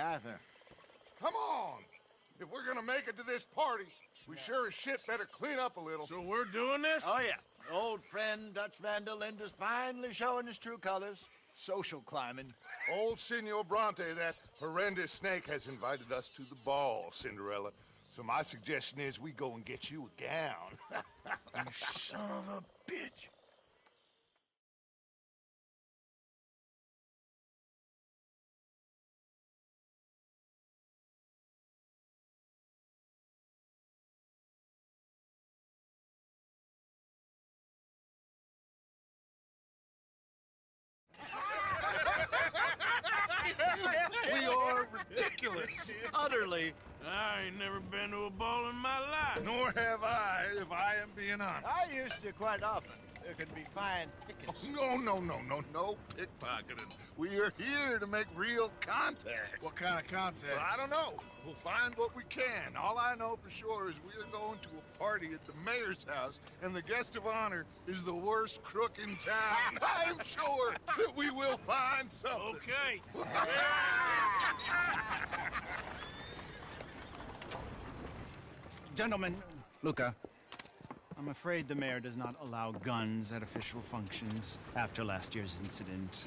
either. Come on! If we're gonna make it to this party, we sure as shit better clean up a little. So we're doing this? Oh, yeah. Old friend Dutch Van der Linde's finally showing his true colors. Social climbing. Old Senor Bronte, that horrendous snake, has invited us to the ball, Cinderella. So my suggestion is we go and get you a gown. You son of a bitch. We are ridiculous. Utterly. I ain't never been to a ball in my life. Nor have I, if I am being honest. I used to quite often. There can be fine pickings. No pickpocketing. We are here to make real contact. What kind of contact? Well, I don't know. We'll find what we can. All I know for sure is we are going to a party at the mayor's house, and the guest of honor is the worst crook in town. I'm sure that we will find something. Okay. Gentlemen, Luca, I'm afraid the mayor does not allow guns at official functions after last year's incident.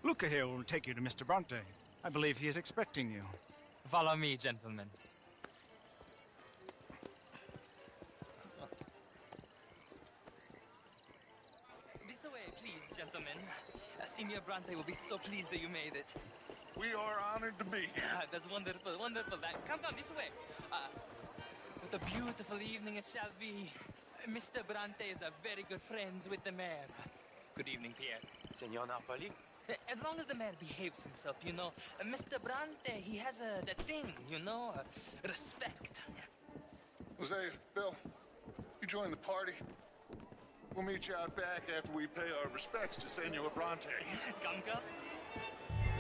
Luca here will take you to Mr. Bronte. I believe he is expecting you. Follow me, gentlemen. This way, please, gentlemen. Senor Bronte will be so pleased that you made it. We are honored to be here. That's wonderful, wonderful. Come this way. What a beautiful evening it shall be. Mr. Bronte is a very good friends with the mayor. Good evening, Pierre. Senor Napoli? As long as the mayor behaves himself, you know. Mr. Bronte, he has that thing, you know, respect. Jose, Bill, you join the party. We'll meet you out back after we pay our respects to Senor Bronte. Come.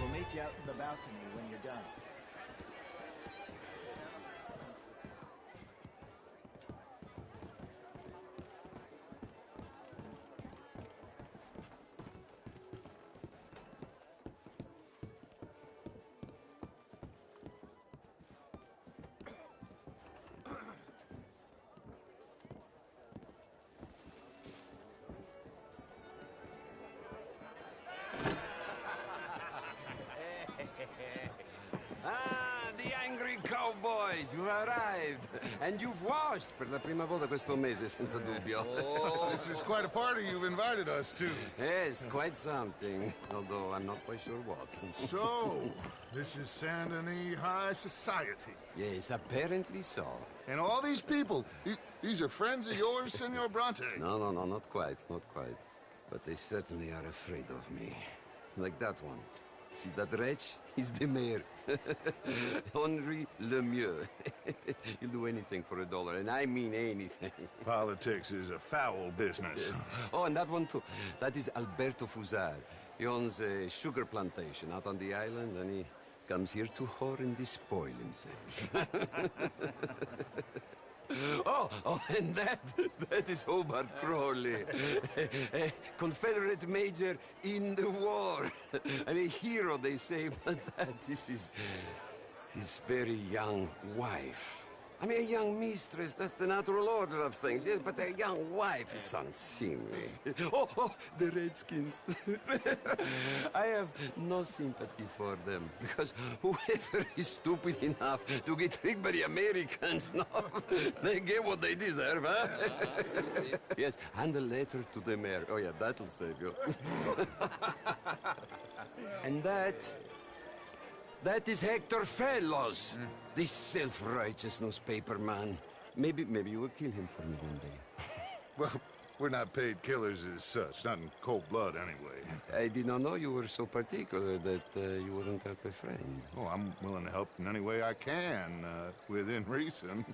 We'll meet you out in the balcony when you're done. The angry cowboys, you arrived. And you've washed per la prima volta questo mese, senza dubbio. This is quite a party you've invited us to. Yes, quite something. Although I'm not quite sure what. So, this is Saint Denis High Society. Yes, apparently so. And all these people, these are friends of yours, Senor Bronte? No, not quite, not quite. But they certainly are afraid of me. Like that one. See that wretch? He's the mayor. Henri Lemieux. He'll do anything for $1, and I mean anything. Politics is a foul business. Yes. Oh, and that one too. That is Alberto Fusar. He owns a sugar plantation out on the island, and he comes here to whore and despoil himself. Oh, and that is Hobart Crawley, a Confederate major in the war. I mean, a hero, they say, but that is his very young wife. I mean, a young mistress, that's the natural order of things, yes, but a young wife is unseemly. Oh, the Redskins. I have no sympathy for them, because whoever is stupid enough to get tricked by the Americans, no, they get what they deserve, huh? Yes, and a letter to the mayor. Oh, yeah, that'll save you. And that is Hector Fellows, this self-righteous newspaper man. Maybe you will kill him for me one day. Well, we're not paid killers as such, not in cold blood anyway. I did not know you were so particular that you wouldn't help a friend. Oh, I'm willing to help in any way I can, within reason.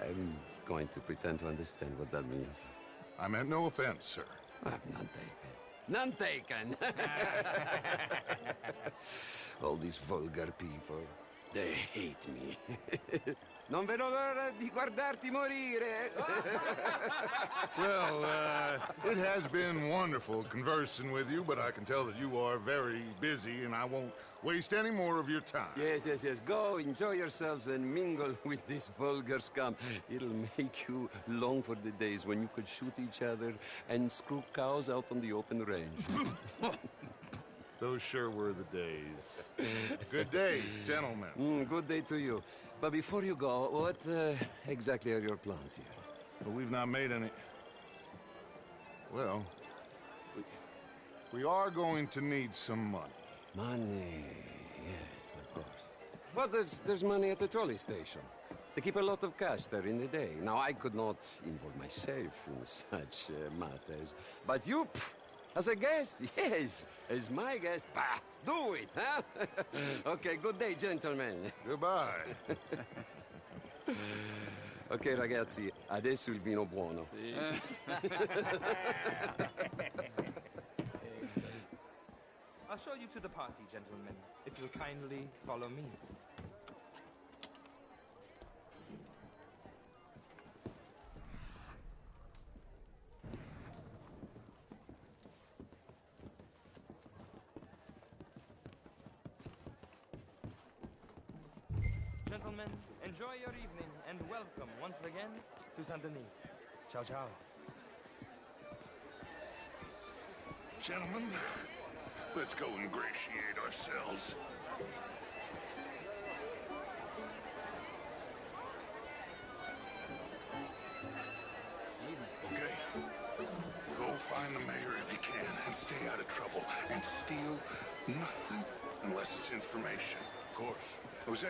I'm going to pretend to understand what that means. I meant no offense, sir. None taken. None taken! All these vulgar people. They hate me. Non vedo l'ora di guardarti morire. Well, it has been wonderful conversing with you, but I can tell that you are very busy, and I won't waste any more of your time. Yes. Go, enjoy yourselves, and mingle with this vulgar scum. It'll make you long for the days when you could shoot each other and screw cows out on the open range. Those sure were the days. Good day, gentlemen. Good day to you. But before you go, what exactly are your plans here? Well, we've not made any... Well, we are going to need some money. Money, yes, of course. But there's money at the trolley station. They keep a lot of cash there in the day. Now, I could not involve myself in such matters. But you, as a guest, yes, as my guest, bah, do it, huh? Okay, good day, gentlemen. Goodbye. Ok, ragazzi, adesso il vino buono. I'll show you to the party, gentlemen, if you'll kindly follow me. Gentlemen, enjoy your evening and welcome once again to Saint Denis. Ciao, ciao. Gentlemen, let's go ingratiate ourselves. Okay. Go find the mayor if you can and stay out of trouble. And steal nothing unless it's information. Of course. Jose,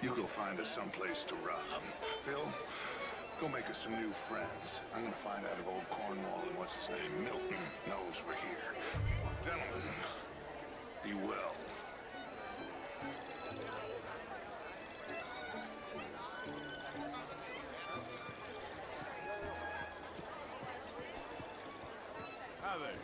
you go find us someplace to run. Bill, go make us some new friends. I'm gonna find out if old Cornwall and what's his name, Milton, knows we're here. Gentlemen, be well. Hi there.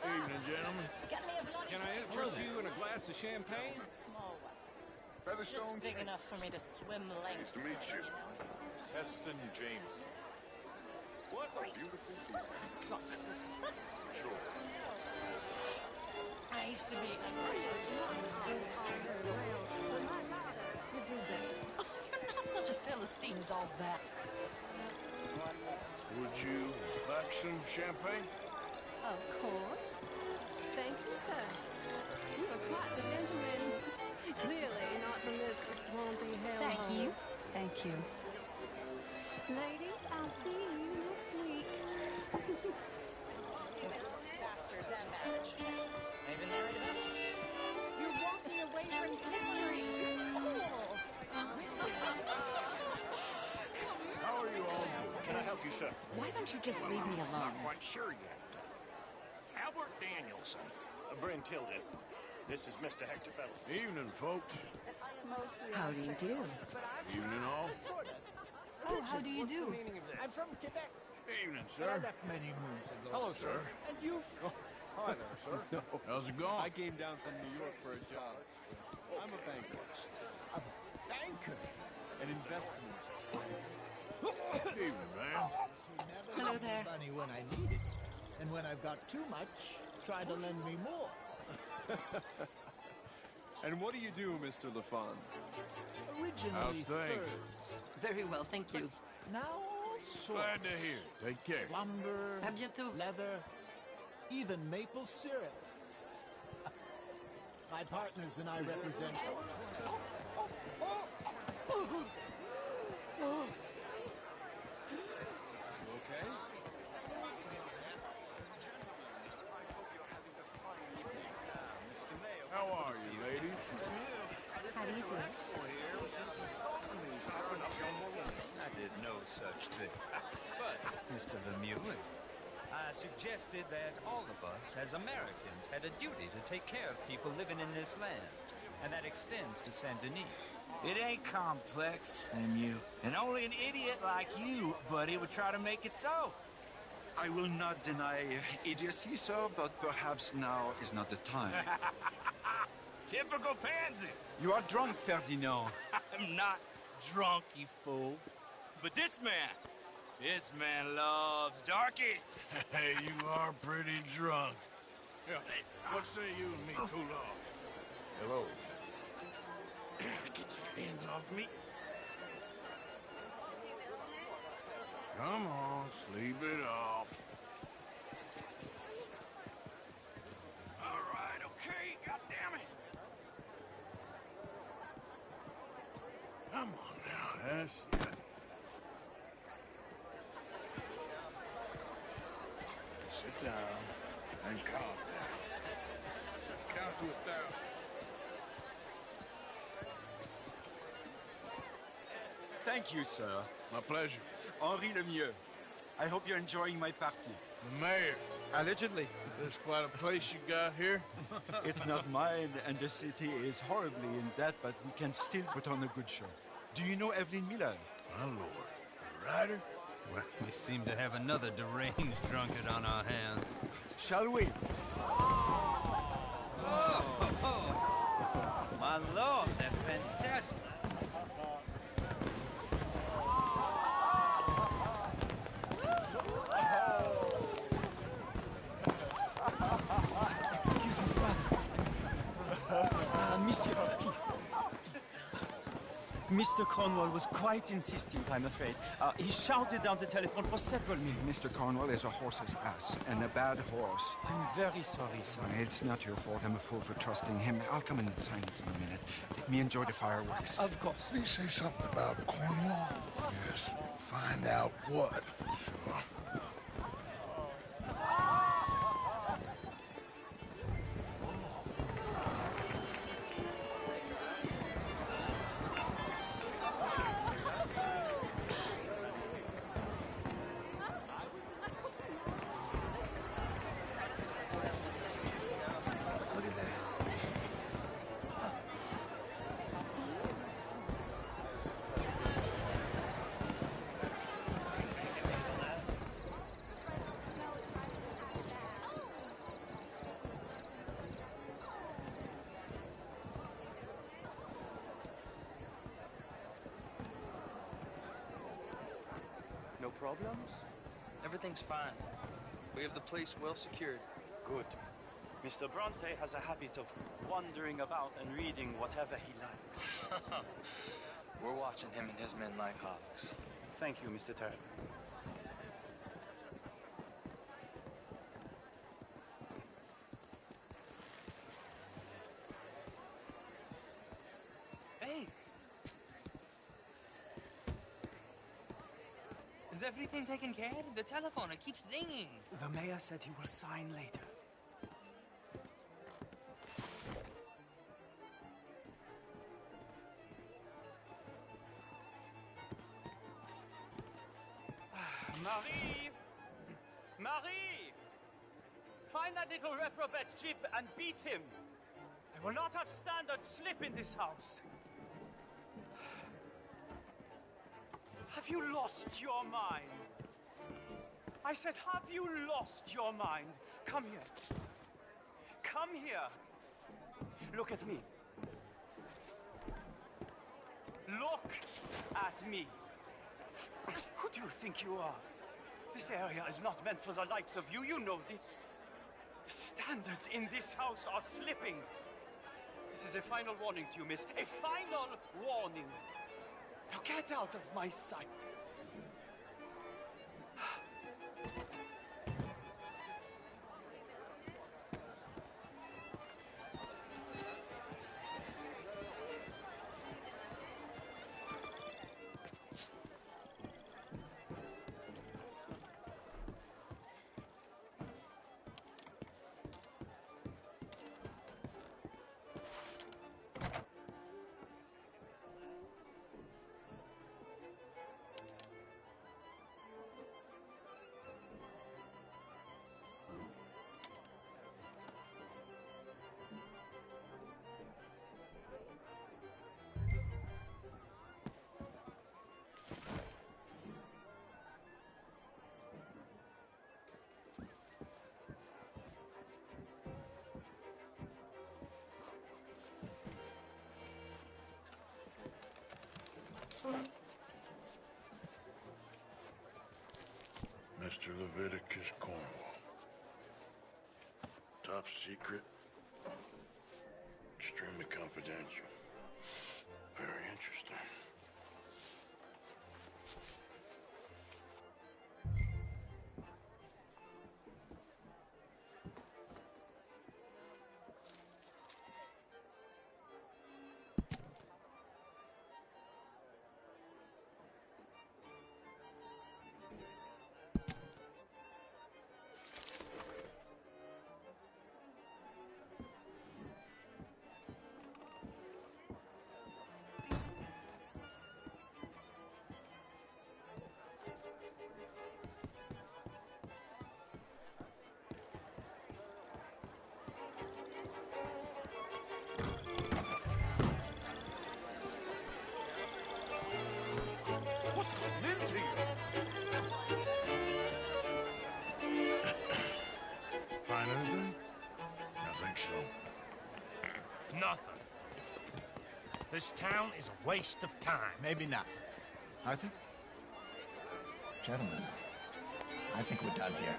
Evening, gentlemen. Get me a bloody Can I interest you in a glass of champagne? small one. Featherstone, Just big enough for me to swim lengths. to meet you. Heston James. What a beautiful people. Drunk. Sure. I used to be a real Oh, you're not such a Philistine as all that. Would you like some champagne? Of course. Thank you, sir. You are quite the gentleman. Clearly not from this swampy hellhole. Thank you. Thank you. Ladies, I'll see you next week. Bastards and marriage. They've been married enough. You're walking away from history. You fool. How are you all doing? Can I help you, sir? Why don't you just leave me alone? Not quite sure yet. Albert Danielson. Bryn Tilden. This is Mr. Hector Fellows. Evening, folks. How do you do? Evening, all. Oh, how do you do? I'm from Quebec. Evening, But I sir. left many moons ago. Hello, sir. And you? Hi there, sir. How's it going? I came down from New York for a job. I'm a banker. A banker? An investment. Evening, man. Hello there. Money when I need it. And when I've got too much, try to lend me more. And what do you do, Mr. LaFon? Originally How's things? furs. Very well, thank you. Now all sorts. Glad to hear. Take care. Lumber, À bientôt. leather, even maple syrup. My partners and I represent... Okay? How are you, ladies? How do you do? I did no such thing. But, Mr. Lemieux, I suggested that all of us, as Americans, had a duty to take care of people living in this land. And that extends to Saint Denis. It ain't complex, Lemieux. And only an idiot like you, buddy, would try to make it so. I will not deny idiocy, sir, but perhaps now is not the time. Typical pansy. You are drunk, Ferdinand. I'm not drunk, you fool. But this man loves darkies. Hey, you are pretty drunk. Yeah, hey, what say you and me cool off? Hello. Get your hands off me. Come on, sleep it off. All right, okay, goddammit. Come on now, that's it. Sit down and calm down. Count to 1,000. Thank you, sir. My pleasure. Henri Lemieux. I hope you're enjoying my party. The mayor. Allegedly. This quite a place you got here? It's not mine, and the city is horribly in debt, but we can still put on a good show. Do you know Evelyn Miller? My lord. A writer? Well, we seem to have another deranged drunkard on our hands. Shall we? My lord, they're fantastic. Monsieur, please. Mr. Cornwall was quite insistent, I'm afraid. He shouted down the telephone for several minutes. Mr. Cornwall is a horse's ass, and a bad horse. I'm very sorry, sir. It's not your fault. I'm a fool for trusting him. I'll come and sign it in a minute. Let me enjoy the fireworks. Of course. Did he say something about Cornwall? Yes. Find out what. Sure. No problems? Everything's fine. We have the place well secured. Good. Mr. Bronte has a habit of wandering about and reading whatever he likes. We're watching him and his men like hawks. Thank you, Mr. Turner. Hey! Is everything taken care of? The telephone, it keeps ringing. The mayor said he will sign later. Marie! Marie! Find that little reprobate Chip and beat him. I will not have standard slip in this house. Have you lost your mind? I said, have you lost your mind? Come here. Come here. Look at me. Look at me. Who do you think you are? This area is not meant for the likes of you. You know this. The standards in this house are slipping. This is a final warning to you, miss. A final warning. Now get out of my sight. Mr. Leviticus Cornwall. Top secret. Extremely confidential. Very interesting. What's going into you? Find anything? I think so. Nothing. This town is a waste of time. Maybe not. Arthur? Gentlemen, I think we're done here.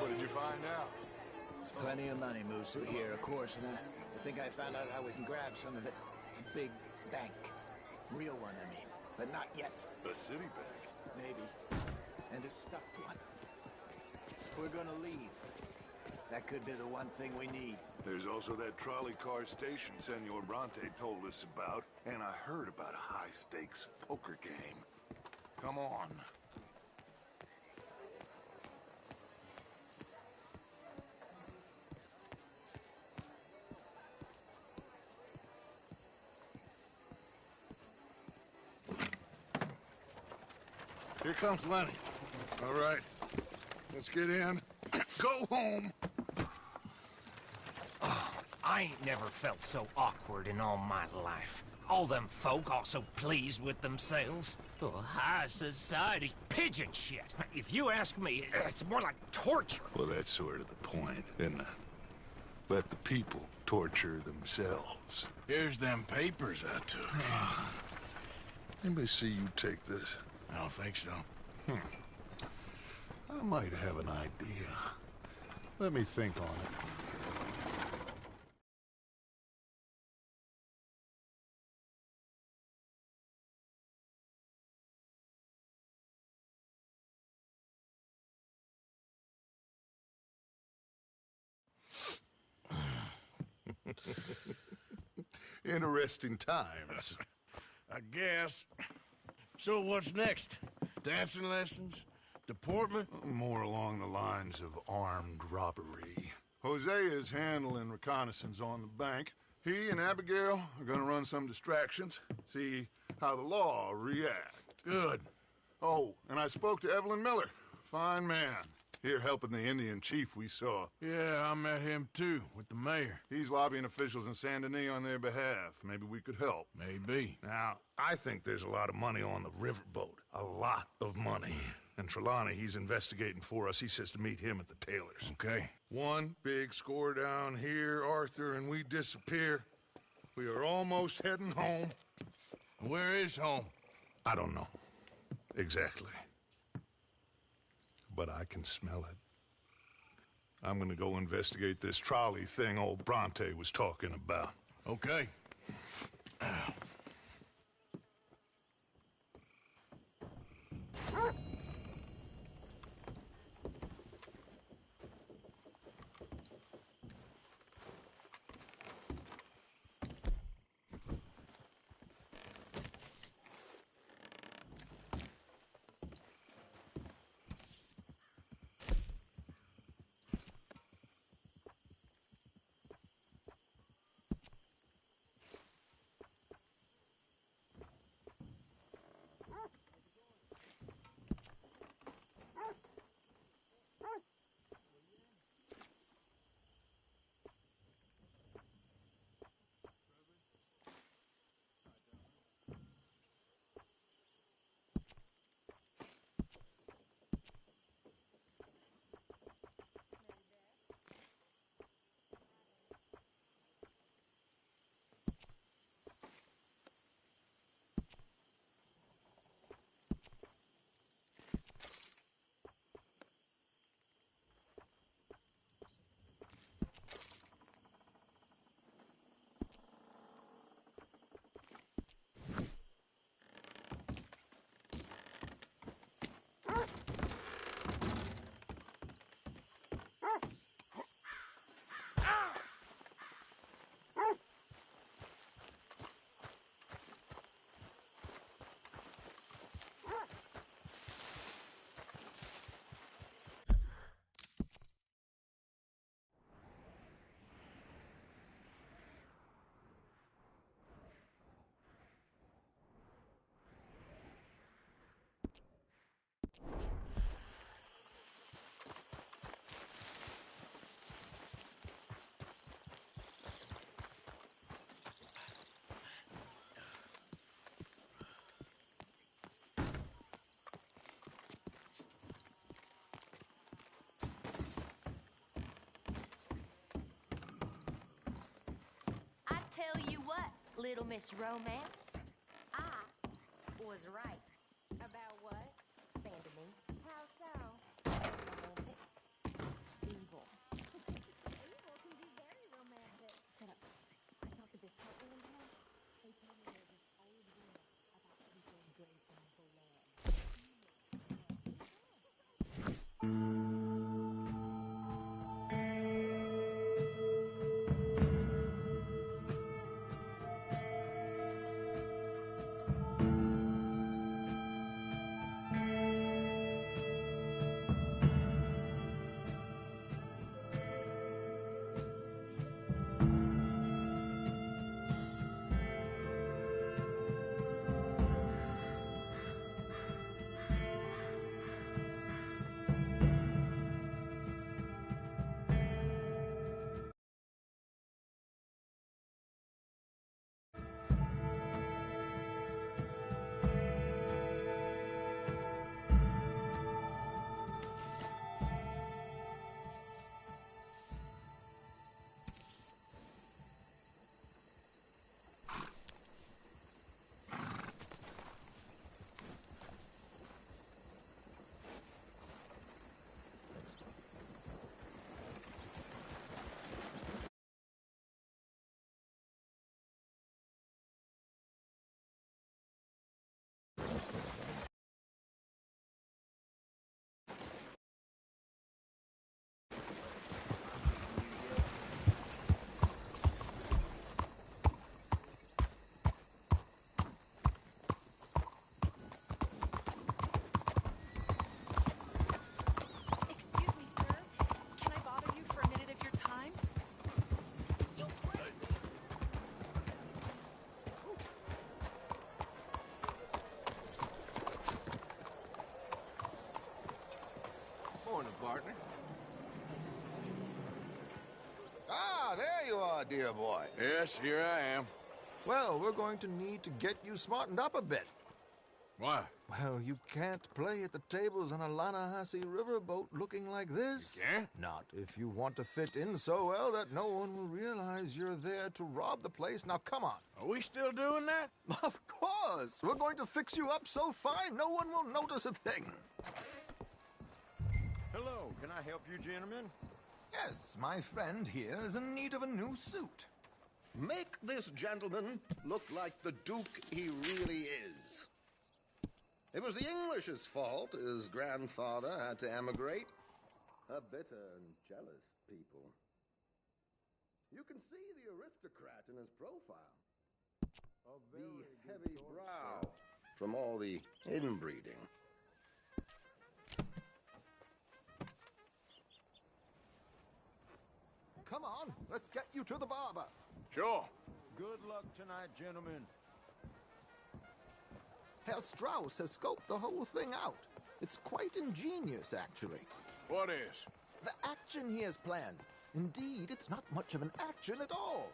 What did you find out? There's plenty of money moves through here, of course, and I think I found out how we can grab some of it. A big bank. Real one, I mean. But not yet. A city bank? Maybe. And a stuffed one. If we're gonna leave, that could be the one thing we need. There's also that trolley car station Senor Bronte told us about, and I heard about a high-stakes poker game. Come on. Here comes Lenny. All right, let's get in. Go home. I ain't never felt so awkward in all my life. All them folk all so pleased with themselves. Oh, high society's pigeon shit. If you ask me, it's more like torture. Well, that's sort of the point, isn't it? Let the people torture themselves. Here's them papers I took. Anybody see you take this? I don't think so. I might have an idea. Let me think on it. Interesting times. I guess. So what's next? Dancing lessons? Deportment? More along the lines of armed robbery. Hosea is handling reconnaissance on the bank. He and Abigail are gonna run some distractions, see how the law reacts. Good. Oh, and I spoke to Evelyn Miller. Fine man. Here helping the Indian chief we saw. Yeah, I met him too, with the mayor. He's lobbying officials in Saint Denis on their behalf. Maybe we could help. Maybe. Now, I think there's a lot of money on the riverboat. A lot of money. And Trelawney, he's investigating for us. He says to meet him at the Taylor's. Okay. One big score down here, Arthur, and we disappear. We are almost heading home. Where is home? I don't know. Exactly. But I can smell it. I'm gonna go investigate this trolley thing old Bronte was talking about. Okay. tell you what, Little Miss Romance, I was right. About what? Vandermean. How so? Evil. Evil can be very romantic. Shut up. I talked to this couple in town. They told me there's this old rumor about people breaking blood. Morning, partner. Ah, there you are, dear boy. Yes, here I am. Well, we're going to need to get you smartened up a bit. Why? Well, you can't play at the tables on a Lanahassi riverboat looking like this. You can't? Not if you want to fit in so well that no one will realize you're there to rob the place. Now, come on. Are we still doing that? Of course. We're going to fix you up so fine no one will notice a thing. Hello, can I help you, gentlemen? Yes, my friend here is in need of a new suit. Make this gentleman look like the Duke he really is. It was the English's fault his grandfather had to emigrate. A bitter and jealous people. You can see the aristocrat in his profile. The heavy brow from all the inbreeding. Come on, let's get you to the barber. Sure. Good luck tonight, gentlemen. Herr Strauss has scoped the whole thing out. It's quite ingenious, actually. What is? The action he has planned. Indeed, it's not much of an action at all.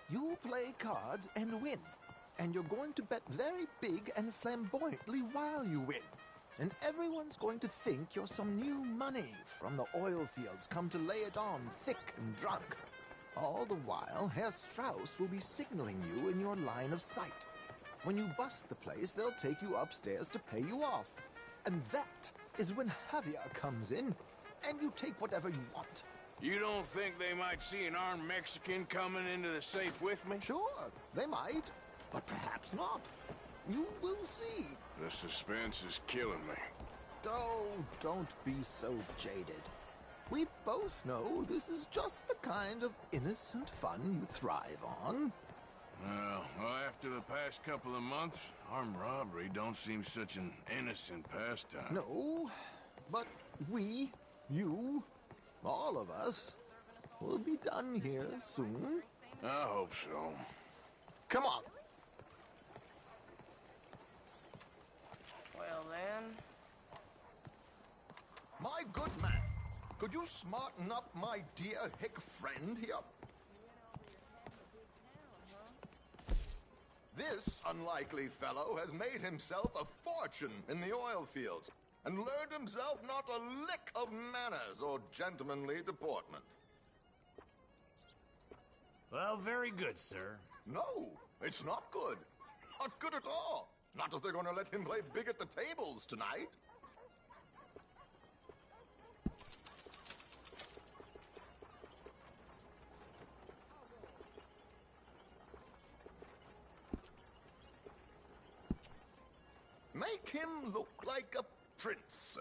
You play cards and win. And you're going to bet very big and flamboyantly while you win. And everyone's going to think you're some new money from the oil fields come to lay it on thick and drunk. All the while, Herr Strauss will be signaling you in your line of sight. When you bust the place, they'll take you upstairs to pay you off. And that is when Javier comes in, and you take whatever you want. You don't think they might see an armed Mexican coming into the safe with me? Sure, they might, but perhaps not. You will see. The suspense is killing me. Oh, don't be so jaded. We both know this is just the kind of innocent fun you thrive on. Well, after the past couple of months, armed robbery don't seem such an innocent pastime. No, but we, you, all of us, will be done here soon. I hope so. Come on. Well, then... My good man, could you smarten up my dear hick friend here? This unlikely fellow has made himself a fortune in the oil fields and learned himself not a lick of manners or gentlemanly deportment. Well, very good, sir. No, it's not good. Not good at all. Not if they're going to let him play big at the tables tonight. Make him look like a prince, sir.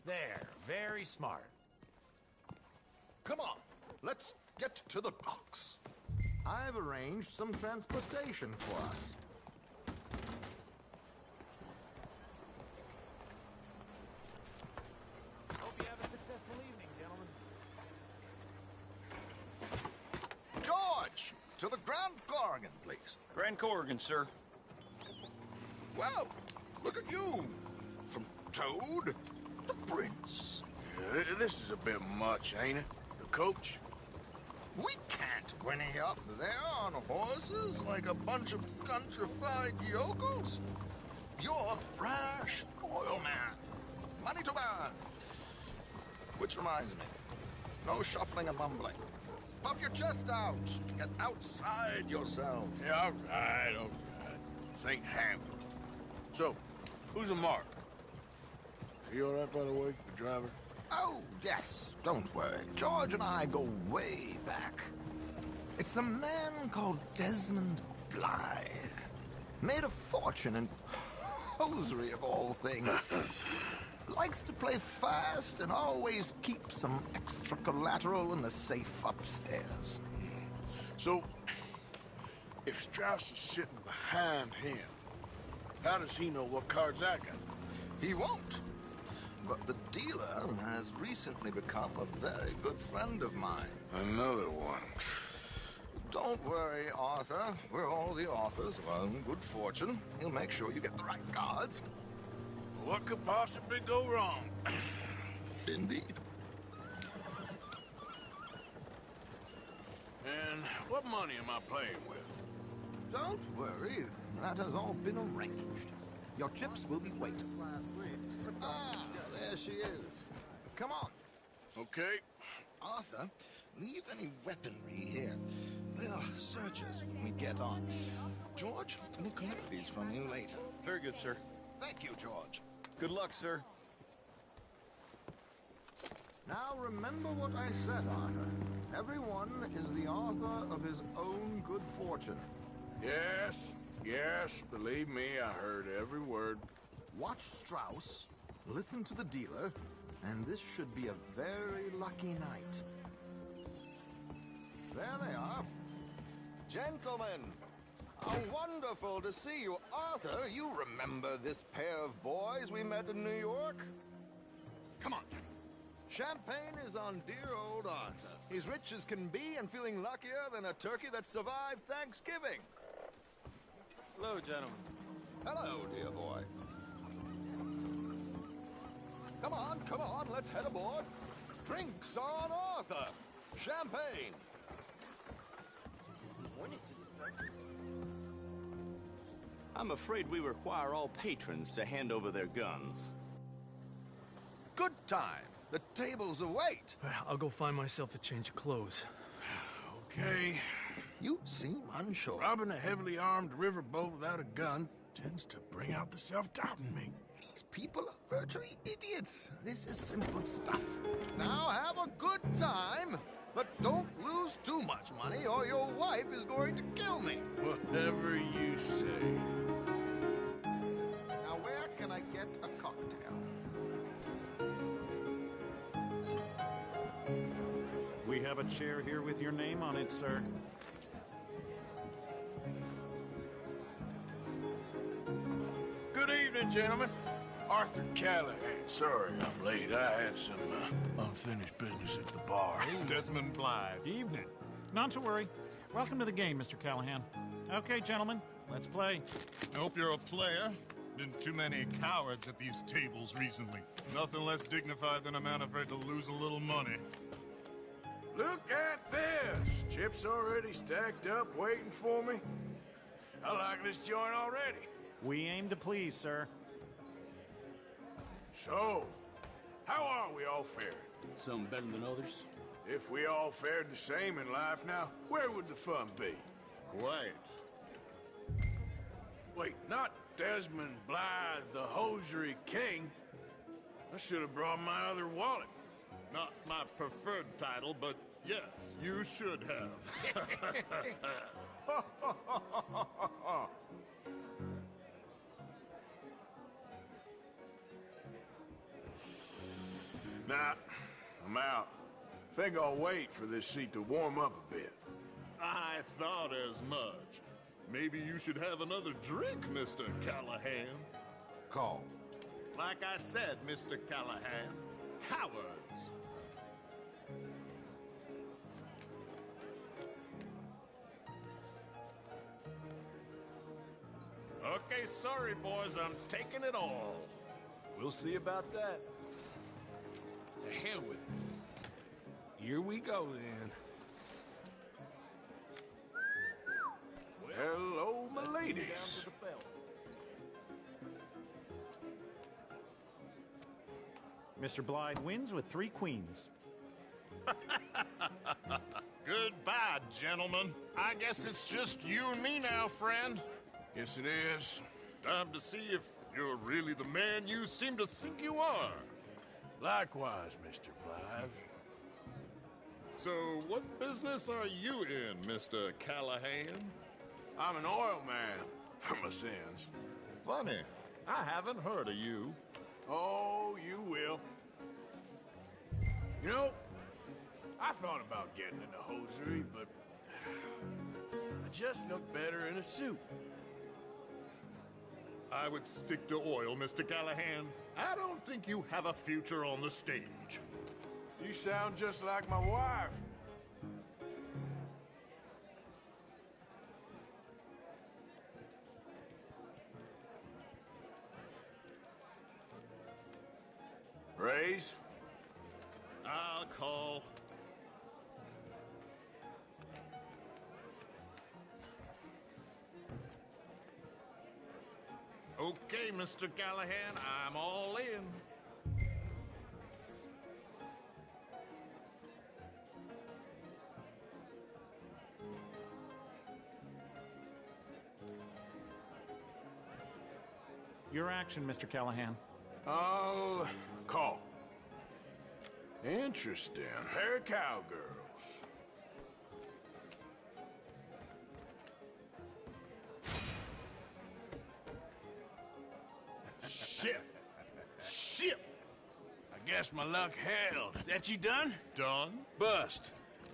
There, very smart. Come on, let's get to the docks. I've arranged some transportation for us. Hope you have a successful evening, gentlemen. George, to the Grand Corrigan, please. Grand Corrigan, sir. Well, look at you. From Toad to Prince. This is a bit much, ain't it? The coach? We can't whinny up there on horses like a bunch of countrified yokels. You're a brash oil man. Money to burn. Which reminds me, no shuffling and mumbling. Puff your chest out. Get outside yourself. Yeah, all right. This ain't Hamlet. So, who's a mark? Is he all right, by the way, the driver? Oh, yes. Don't worry. George and I go way back. It's a man called Desmond Blythe. Made a fortune in hosiery of all things. Likes to play fast and always keeps some extra collateral in the safe upstairs. So, if Strauss is sitting behind him, how does he know what cards I got? He won't. But the dealer has recently become a very good friend of mine. Another one. Don't worry, Arthur. We're all the authors of our own good fortune. He'll make sure you get the right cards. What could possibly go wrong? Indeed. And what money am I playing with? Don't worry. That has all been arranged. Your chips will be waiting. Ah, there she is. Come on. Okay. Arthur, leave any weaponry here. They'll search us when we get on. George, we'll collect these from you later. Very good, sir. Thank you, George. Good luck, sir. Now remember what I said, Arthur. Everyone is the author of his own good fortune. Yes, believe me, I heard every word. Watch Strauss, listen to the dealer, and this should be a very lucky night. There they are. Gentlemen, how wonderful to see you. Arthur, you remember this pair of boys we met in New York? Come on. Champagne is on dear old Arthur. He's rich as can be and feeling luckier than a turkey that survived Thanksgiving. Hello, gentlemen. Hello, dear boy. Come on, let's head aboard. Drinks on Arthur. Champagne. I'm afraid we require all patrons to hand over their guns. Good time. The tables await. I'll go find myself a change of clothes. Okay. You seem unsure. Robbing a heavily armed riverboat without a gun tends to bring out the self-doubt in me. These people are virtually idiots. This is simple stuff. Now have a good time, but don't lose too much money or your wife is going to kill me. Whatever you say. Now where can I get a cocktail? We have a chair here with your name on it, sir. Good evening, gentlemen. Arthur Callahan. Sorry I'm late. I had some unfinished business at the bar. Desmond Blythe. Evening. Not to worry. Welcome to the game, Mr. Callahan. Okay, gentlemen, let's play. I hope you're a player. Been too many cowards at these tables recently. Nothing less dignified than a man afraid to lose a little money. Look at this! Chips already stacked up, waiting for me. I like this joint already. We aim to please, sir. So, how are we all faring? Some better than others. If we all fared the same in life now, where would the fun be? Quiet. Wait, not Desmond Blythe, the hosiery king. I should have brought my other wallet. Not my preferred title, but yes, you should have. Nah, I'm out. Think I'll wait for this seat to warm up a bit. I thought as much. Maybe you should have another drink, Mr. Callahan. Call. Like I said, Mr. Callahan, cowards. Okay, sorry, boys, I'm taking it all. We'll see about that. To hell with it. Here we go, then. Hello, my ladies. Mr. Blythe wins with 3 queens. Goodbye, gentlemen. I guess it's just you and me now, friend. Yes, it is. Time to see if you're really the man you seem to think you are. Likewise, Mr. Blythe. So, what business are you in, Mr. Callahan? I'm an oil man, for my sins. Funny. I haven't heard of you. Oh, you will. You know, I thought about getting into hosiery, but I just look better in a suit. I would stick to oil, Mr. Callahan. I don't think you have a future on the stage. You sound just like my wife. Raise? I'll call. Okay, Mr. Callahan, I'm all in. Your action, Mr. Callahan. I'll call. Interesting. Pair of cowgirls. Shit. Shit. I guess my luck held. Is that you done? Done? Bust.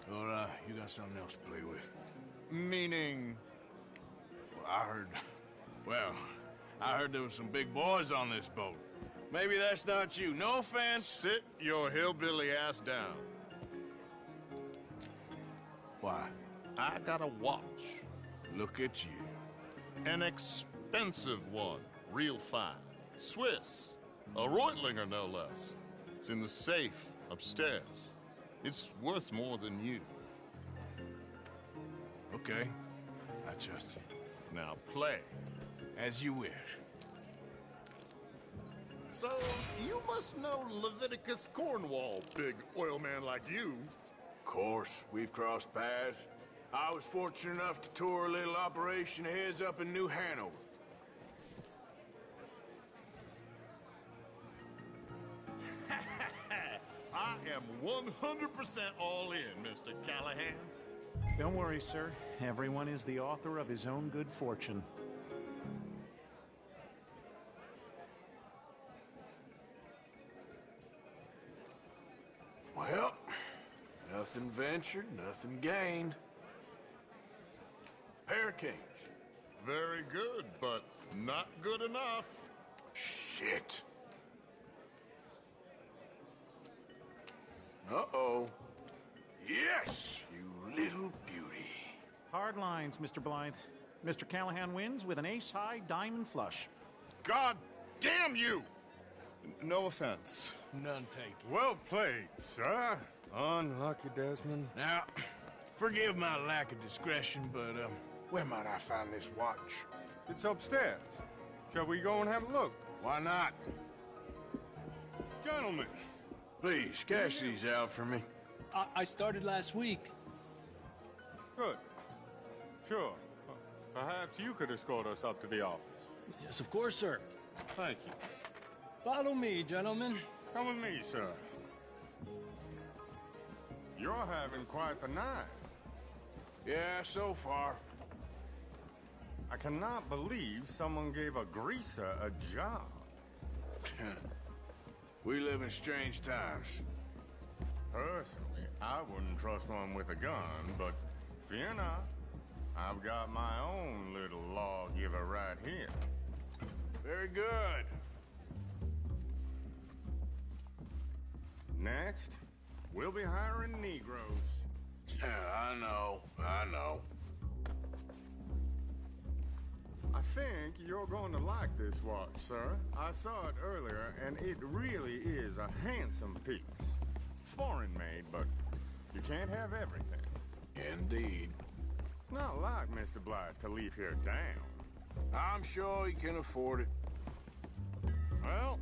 Or, you got something else to play with? Meaning? Well, I heard there was some big boys on this boat. Maybe that's not you. No offense. Sit your hillbilly ass down. Why? I got a watch. Look at you. An expensive one. Real fine. Swiss. A Reutlinger, no less. It's in the safe upstairs. It's worth more than you. Okay. I trust you. Now play. As you wish. So, you must know Leviticus Cornwall, big oil man like you. Of course, we've crossed paths. I was fortunate enough to tour a little operation of his up in New Hanover. I am 100% all in, Mr. Callahan. Don't worry, sir. Everyone is the author of his own good fortune. Well, nothing ventured, nothing gained. Pair of kings. Very good, but not good enough. Shit. Uh-oh. Yes, you little beauty. Hard lines, Mr. Blythe. Mr. Callahan wins with an ace-high diamond flush. God damn you! No offense. None taken. Well played, sir. Unlucky, Desmond. Now, forgive my lack of discretion, but, where might I find this watch? It's upstairs. Shall we go and have a look? Why not? Gentlemen. Please, cash these out for me. I started last week. Good. Sure. Perhaps you could escort us up to the office. Yes, of course, sir. Thank you. Follow me, gentlemen. Come with me, sir. You're having quite the night. Yeah, so far. I cannot believe someone gave a greaser a job. We live in strange times. Personally, I wouldn't trust one with a gun, but fear not. I've got my own little lawgiver right here. Very good. Next, we'll be hiring Negroes. I know. I think you're going to like this watch, sir. I saw it earlier, and it really is a handsome piece. Foreign made, but you can't have everything. Indeed. It's not like Mr. Blight to leave here down. I'm sure he can afford it. Well,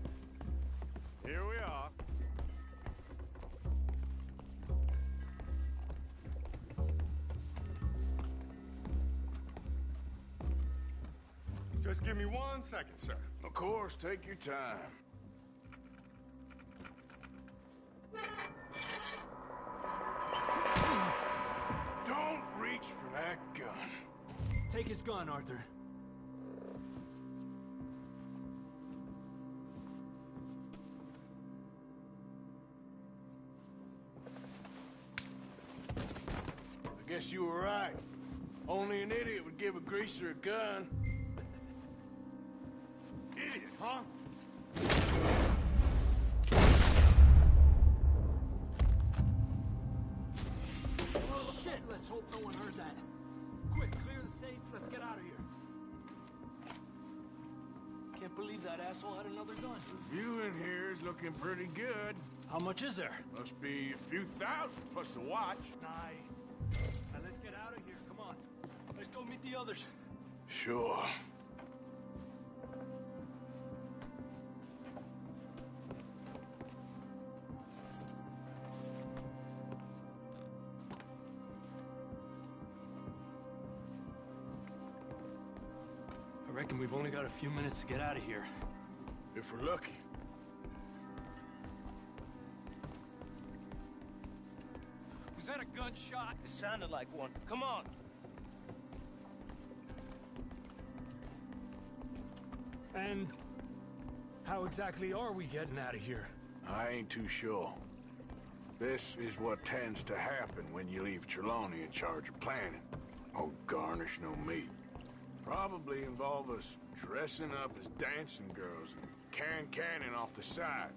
here we are. Just give me 1 second, sir. Of course, take your time. Don't reach for that gun. Take his gun, Arthur. I guess you were right. Only an idiot would give a greaser a gun. Idiot, huh? Oh, shit! Let's hope no one heard that. Quick, clear the safe. Let's get out of here. Can't believe that asshole had another gun. The view in here is looking pretty good. How much is there? Must be a few thousand, plus the watch. Nice. Now let's get out of here. Come on. Let's go meet the others. Sure. I reckon we've only got a few minutes to get out of here. If we're lucky. Was that a gunshot? It sounded like one. Come on. And how exactly are we getting out of here? I ain't too sure. This is what tends to happen when you leave Trelawney in charge of planning. Oh, garnish no meat. Probably involve us dressing up as dancing girls and canning off the side.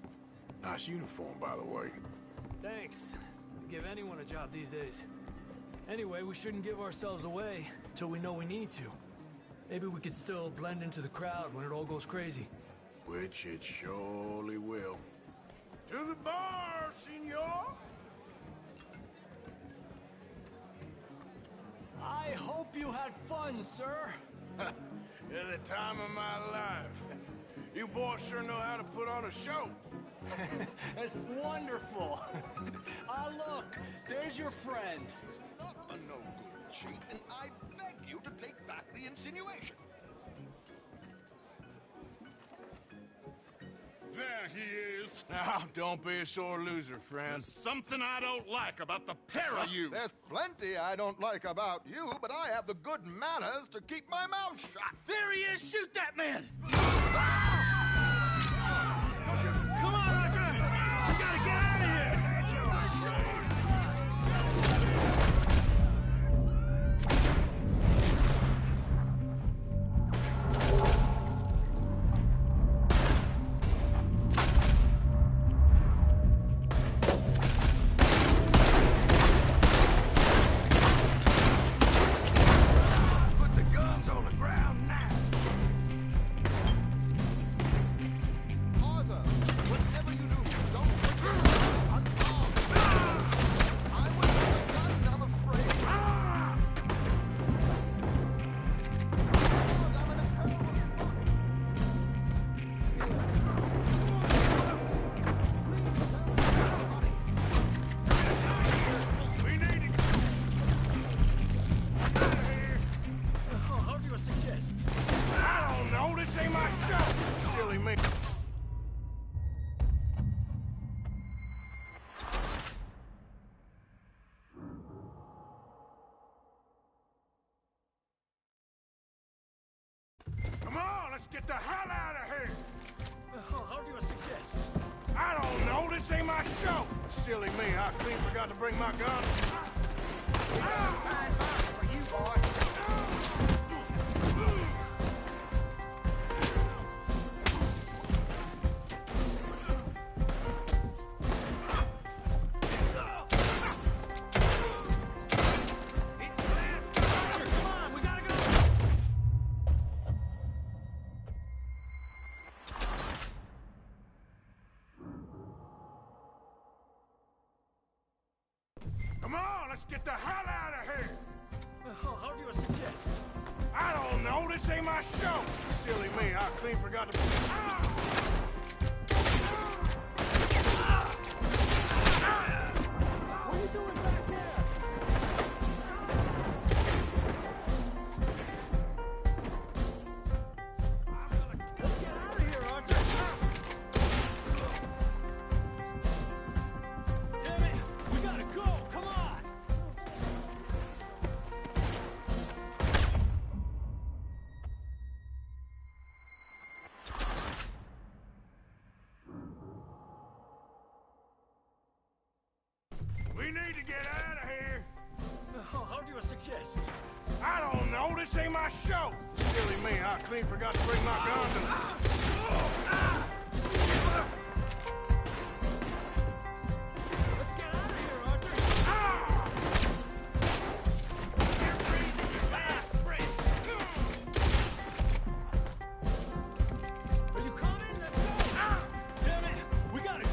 Nice uniform, by the way. Thanks. I'd give anyone a job these days. Anyway, we shouldn't give ourselves away till we know we need to. Maybe we could still blend into the crowd when it all goes crazy. Which it surely will. To the bar, senor! I hope you had fun, sir. At the time of my life. You boys sure know how to put on a show. That's wonderful. Ah, look, there's your friend. Not a no-good cheat, and I beg you to take back the insinuation. There he is. Now, don't be a sore loser, friend. There's something I don't like about the pair of you. There's plenty I don't like about you, but I have the good manners to keep my mouth shut. There he is! Shoot that man! Come on, Arthur! We gotta get out of here! Put the guns on the ground now. Arthur! suggest? I don't know. This ain't my show. Silly me. Come on, let's get the hell out of here. How do you suggest? I don't know. This ain't my show. Silly me. I clean forgot to bring my gun. For you, boy. Come on, let's get the hell out of here. How do you suggest? I don't know. This ain't my show. Silly me. I clean forgot to. What are you doing back there? Let's get out of here, Arthur. Damn it! We gotta go! Come on! We need to get out of here. How do you suggest? I don't know. This ain't my show. Silly me. I clean forgot to bring my gun to. Let's get out of here, Arthur! Are you coming? Let's go! Damn it! We gotta go!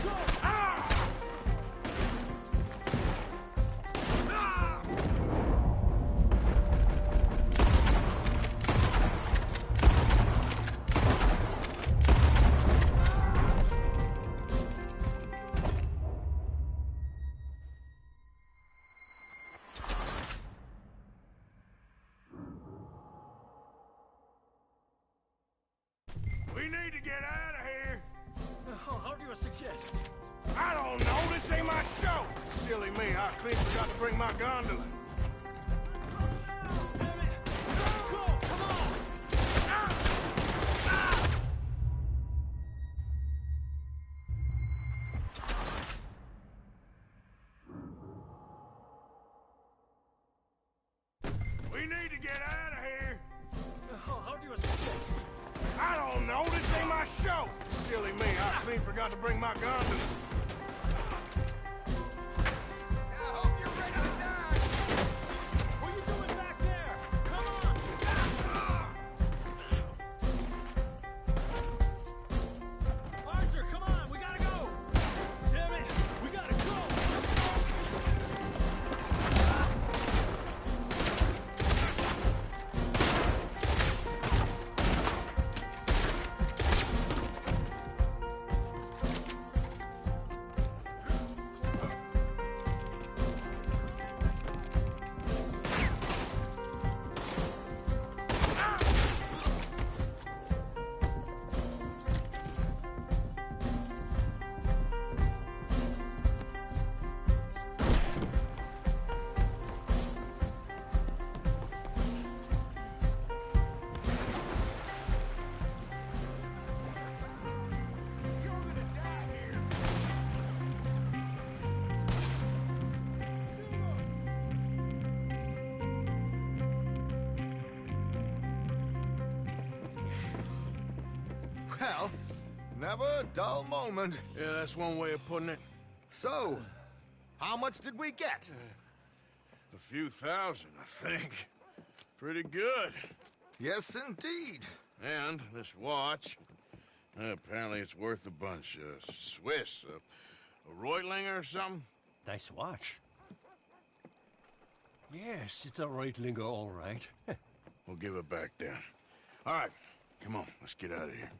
We need to get out of here. How do you suggest? I don't know. This ain't my show. Silly me. I clean forgot to bring my gondola. Damn it! We gotta go! Come on! We need to get out of here. How do you suggest? I don't know. This ain't my show. Silly me. I clean forgot to bring my gondola. I hope you're ready to die. What are you doing back there? Come on! Arthur, come on! We gotta go! Damn it! We gotta go! Well, never a dull moment. Yeah, that's one way of putting it. So, how much did we get? A few thousand, I think. Pretty good. Yes, indeed. And this watch, apparently it's worth a bunch. Swiss, a Reutlinger or something? Nice watch. Yes, it's a Reutlinger, all right. We'll give it back then. All right, come on, let's get out of here.